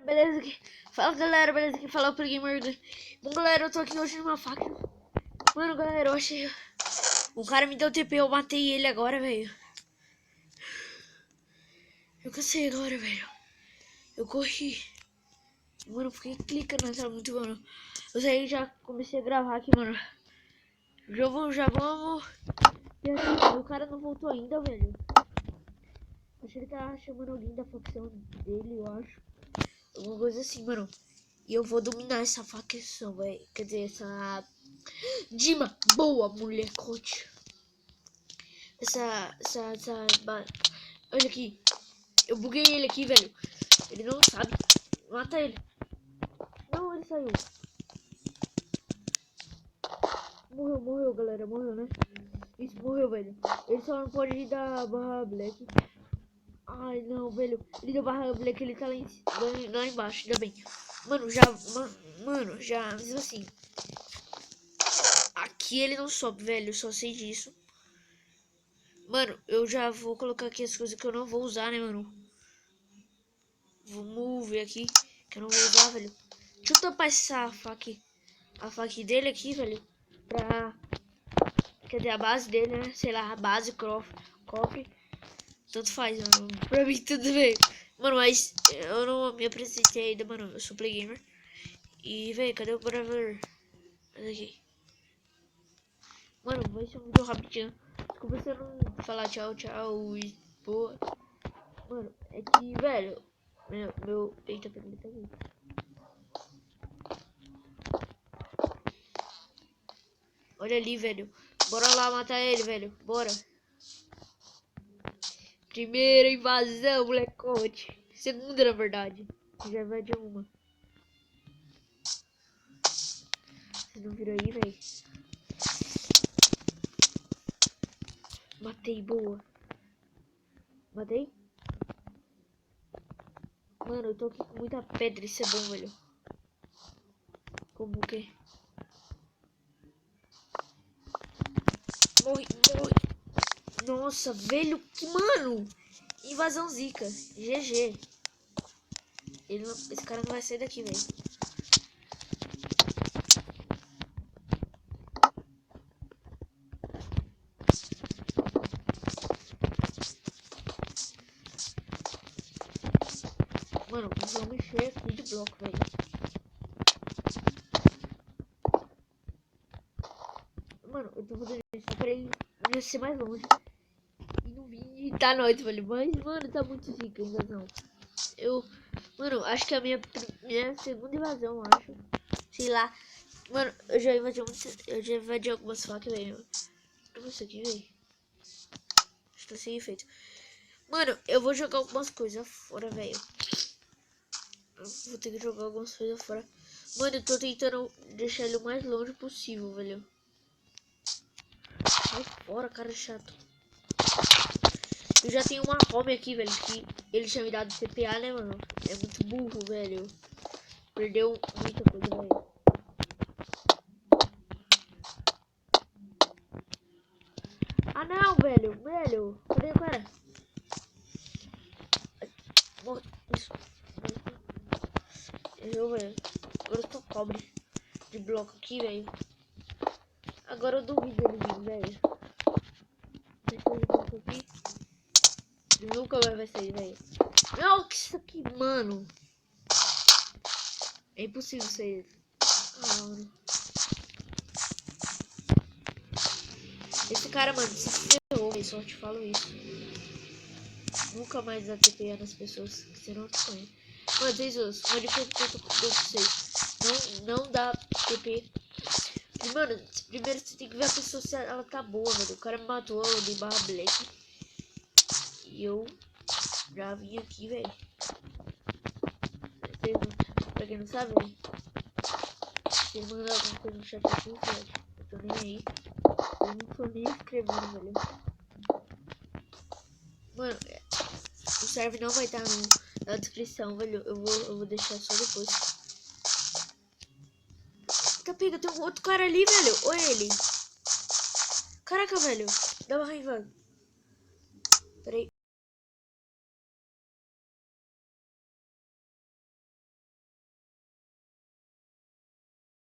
Beleza aqui? Fala galera, beleza aqui? Fala pro Gamer. Bom galera, eu tô aqui hoje numa faca. Mano galera, eu achei. O cara me deu TP, eu matei ele agora, velho. Eu cansei agora, velho. Eu corri. Mano, fiquei clicando na tela muito, mano. Eu saí já comecei a gravar aqui, mano. Já vamos. E aqui, o cara não voltou ainda, velho. Acho que ele tá chamando alguém da facção dele, eu acho. Alguma coisa assim, mano. E eu vou dominar essa facção, velho. Quer dizer, essa... Dima, boa, molecote. Olha aqui. Eu buguei ele aqui, velho. Ele não sabe. Mata ele. Não, ele saiu. Morreu, galera. Morreu, né? Isso, morreu, velho. Ele só não pode ir da barra black. Ai, não, velho. Ele deu barra black, ele tá lá embaixo, ainda bem. Mano, já, assim. Aqui ele não sobe, velho. Eu só sei disso. Mano, eu já vou colocar aqui as coisas que eu não vou usar, né, mano? Vou move aqui, que eu não vou usar, velho. Deixa eu tampar essa faca, a faca dele aqui, velho. Pra... Cadê a base dele, né? Sei lá, a base, cofre. Tanto faz, mano. Pra mim tudo bem. Mano, mas eu não me apresentei ainda, mano. Eu sou Play Gamer. E, velho, cadê o gravador? Olha aqui. Mano, vai ser um vídeo rapidinho. Desculpa se eu não falar tchau e boa. Mano, é que, velho, meu... Eita, peraí, tá aqui. Olha ali, velho. Bora lá matar ele, velho. Bora. Primeira invasão, molecote. Segunda, na verdade. Já invadiu uma. Vocês não viram aí, velho? Matei, boa. Matei? Mano, eu tô aqui com muita pedra. Isso é bom, velho. Como o quê? Morre. Nossa, velho. Que mano. Invasão zica. GG. Esse cara não vai sair daqui, velho. Mano, vamos encher aqui de bloco, velho. Mano, eu tô fazendo isso pra ele ser mais longe. E não vir tá noite, velho. Mas, mano, tá muito zica a invasão. Mano, acho que é a minha segunda invasão, acho. Sei lá. Mano, eu já invadi algumas facas, velho. Olha isso aqui, velho. Está sem efeito. Mano, eu vou jogar algumas coisas fora, velho. Vou ter que jogar algumas coisas fora. Mano, eu tô tentando deixar ele o mais longe possível, velho. Sai fora, cara chato. Eu já tenho uma home aqui, velho, que ele tinha me dado TPA, né, mano? É muito burro, velho. Perdeu muita coisa, velho. Ah, não, velho. Cadê o cara? Isso. Velho. Agora eu tô cobre de bloco aqui, velho. Agora eu duvido ele vir, velho. Deixa eu bloco aqui. Nunca vai sair, velho. Não, que isso aqui, mano. É impossível sair. Ah, mano. Esse cara, mano, se ferrou, eu só te falo isso. Nunca mais dá TP nas pessoas que você não conhece. Mano, vocês, uma dica que eu tô pra vocês. Não dá TP. E, mano, primeiro você tem que ver a pessoa se ela tá boa, velho. O cara me matou, eu dei barra black. E eu já vim aqui, velho. Pra quem não sabe, velho. Se mandar alguma coisa no chat aqui, velho. Eu tô nem aí. Eu não tô nem escrevendo, velho. Mano, o serve não vai estar na descrição, velho. Eu vou deixar só depois. Tá pega, tem um outro cara ali, velho. Olha ele. Caraca, velho. Dá uma raiva.